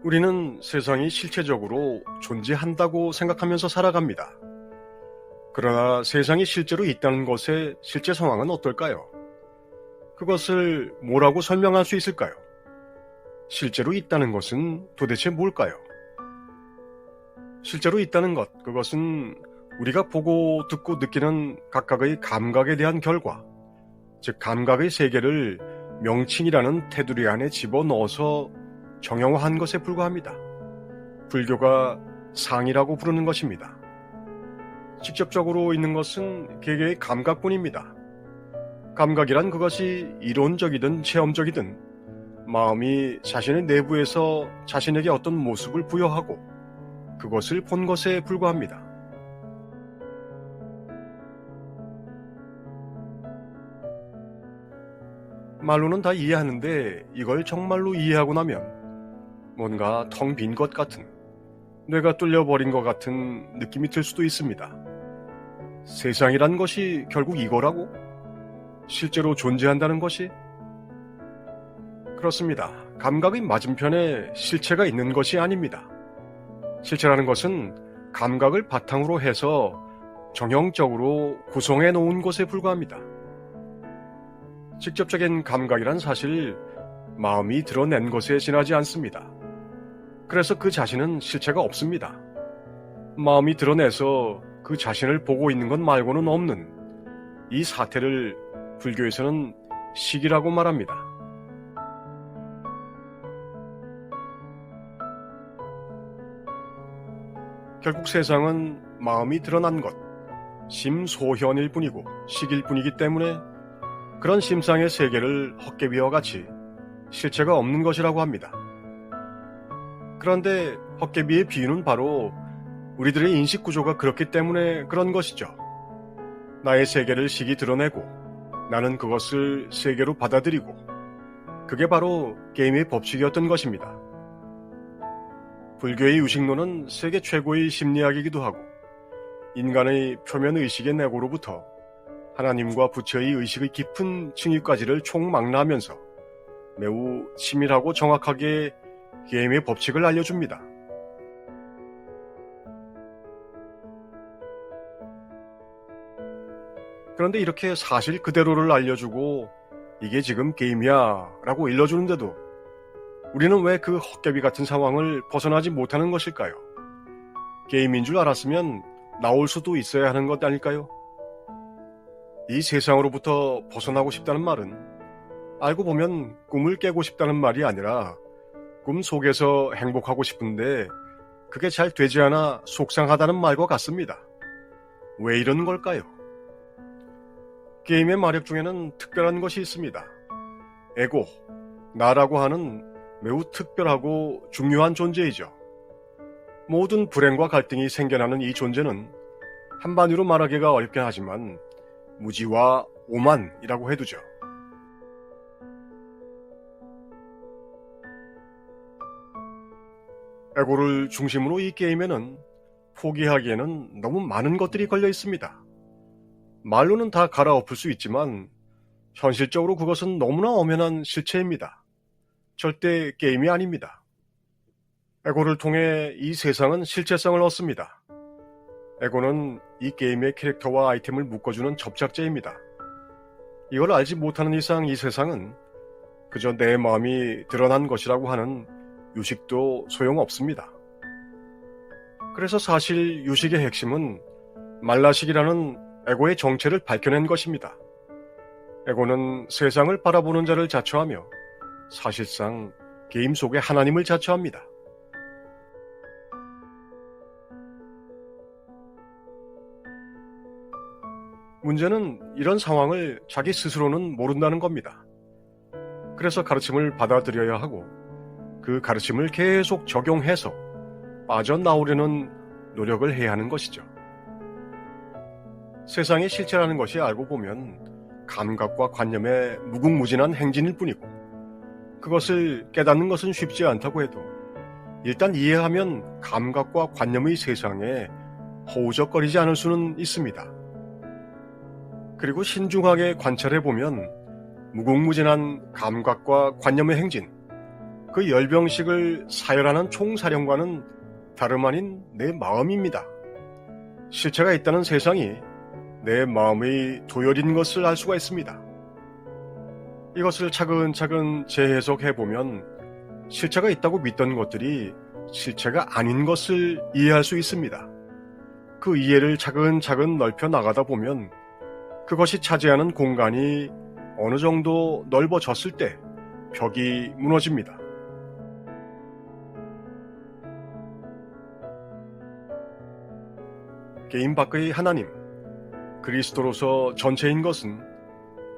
우리는 세상이 실체적으로 존재한다고 생각하면서 살아갑니다. 그러나 세상이 실제로 있다는 것의 실제 상황은 어떨까요? 그것을 뭐라고 설명할 수 있을까요? 실제로 있다는 것은 도대체 뭘까요? 실제로 있다는 것, 그것은 우리가 보고 듣고 느끼는 각각의 감각에 대한 결과, 즉 감각의 세계를 명칭이라는 테두리 안에 집어넣어서 정형화한 것에 불과합니다. 불교가 상이라고 부르는 것입니다. 직접적으로 있는 것은 개개의 감각뿐입니다. 감각이란 그것이 이론적이든 체험적이든 마음이 자신의 내부에서 자신에게 어떤 모습을 부여하고 그것을 본 것에 불과합니다. 말로는 다 이해하는데 이걸 정말로 이해하고 나면 뭔가 텅 빈 것 같은, 뇌가 뚫려버린 것 같은 느낌이 들 수도 있습니다. 세상이란 것이 결국 이거라고? 실제로 존재한다는 것이? 그렇습니다. 감각의 맞은편에 실체가 있는 것이 아닙니다. 실체라는 것은 감각을 바탕으로 해서 정형적으로 구성해 놓은 것에 불과합니다. 직접적인 감각이란 사실 마음이 드러낸 것에 지나지 않습니다. 그래서 그 자신은 실체가 없습니다. 마음이 드러내서 그 자신을 보고 있는 것 말고는 없는 이 사태를 불교에서는 식이라고 말합니다. 결국 세상은 마음이 드러난 것, 심소현일 뿐이고 식일 뿐이기 때문에 그런 심상의 세계를 헛개비와 같이 실체가 없는 것이라고 합니다. 그런데 헛개비의 비유는 바로 우리들의 인식 구조가 그렇기 때문에 그런 것이죠. 나의 세계를 식이 드러내고 나는 그것을 세계로 받아들이고 그게 바로 게임의 법칙이었던 것입니다. 불교의 유식론은 세계 최고의 심리학이기도 하고 인간의 표면 의식의 내고로부터 하나님과 부처의 의식의 깊은 층위까지를 총망라하면서 매우 치밀하고 정확하게 게임의 법칙을 알려줍니다. 그런데 이렇게 사실 그대로를 알려주고 이게 지금 게임이야 라고 일러주는데도 우리는 왜 그 헛개비 같은 상황을 벗어나지 못하는 것일까요? 게임인 줄 알았으면 나올 수도 있어야 하는 것 아닐까요? 이 세상으로부터 벗어나고 싶다는 말은 알고 보면 꿈을 깨고 싶다는 말이 아니라 꿈 속에서 행복하고 싶은데 그게 잘 되지 않아 속상하다는 말과 같습니다. 왜 이런 걸까요? 게임의 마력 중에는 특별한 것이 있습니다. 에고, 나라고 하는 매우 특별하고 중요한 존재이죠. 모든 불행과 갈등이 생겨나는 이 존재는 한마디로 말하기가 어렵긴 하지만 무지와 오만이라고 해두죠. 에고를 중심으로 이 게임에는 포기하기에는 너무 많은 것들이 걸려 있습니다. 말로는 다 갈아엎을 수 있지만 현실적으로 그것은 너무나 엄연한 실체입니다. 절대 게임이 아닙니다. 에고를 통해 이 세상은 실체성을 얻습니다. 에고는 이 게임의 캐릭터와 아이템을 묶어주는 접착제입니다. 이걸 알지 못하는 이상 이 세상은 그저 내 마음이 드러난 것이라고 하는 유식도 소용없습니다. 그래서 사실 유식의 핵심은 말라식이라는 에고의 정체를 밝혀낸 것입니다. 에고는 세상을 바라보는 자를 자처하며 사실상 게임 속의 하나님을 자처합니다. 문제는 이런 상황을 자기 스스로는 모른다는 겁니다. 그래서 가르침을 받아들여야 하고 그 가르침을 계속 적용해서 빠져나오려는 노력을 해야 하는 것이죠. 세상의 실체라는 것이 알고 보면 감각과 관념의 무궁무진한 행진일 뿐이고 그것을 깨닫는 것은 쉽지 않다고 해도 일단 이해하면 감각과 관념의 세상에 허우적거리지 않을 수는 있습니다. 그리고 신중하게 관찰해보면 무궁무진한 감각과 관념의 행진, 그 열병식을 사열하는 총사령관은 다름 아닌 내 마음입니다. 실체가 있다는 세상이 내 마음의 도열인 것을 알 수가 있습니다. 이것을 차근차근 재해석해보면 실체가 있다고 믿던 것들이 실체가 아닌 것을 이해할 수 있습니다. 그 이해를 차근차근 넓혀 나가다 보면 그것이 차지하는 공간이 어느 정도 넓어졌을 때 벽이 무너집니다. 게임 밖의 하나님, 그리스도로서 전체인 것은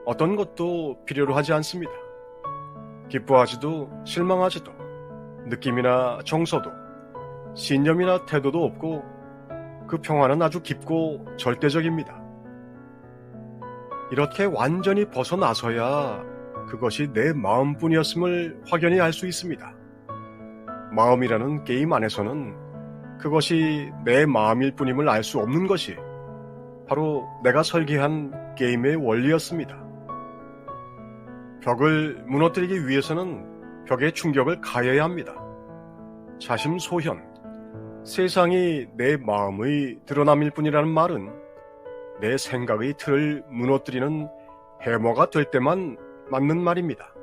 어떤 것도 필요로 하지 않습니다. 기뻐하지도 실망하지도 느낌이나 정서도 신념이나 태도도 없고 그 평화는 아주 깊고 절대적입니다. 이렇게 완전히 벗어나서야 그것이 내 마음뿐이었음을 확연히 알 수 있습니다. 마음이라는 게임 안에서는 그것이 내 마음일 뿐임을 알 수 없는 것이 바로 내가 설계한 게임의 원리였습니다. 벽을 무너뜨리기 위해서는 벽에 충격을 가해야 합니다. 자심소현, 세상이 내 마음의 드러남일 뿐이라는 말은 내 생각의 틀을 무너뜨리는 해머가 될 때만 맞는 말입니다.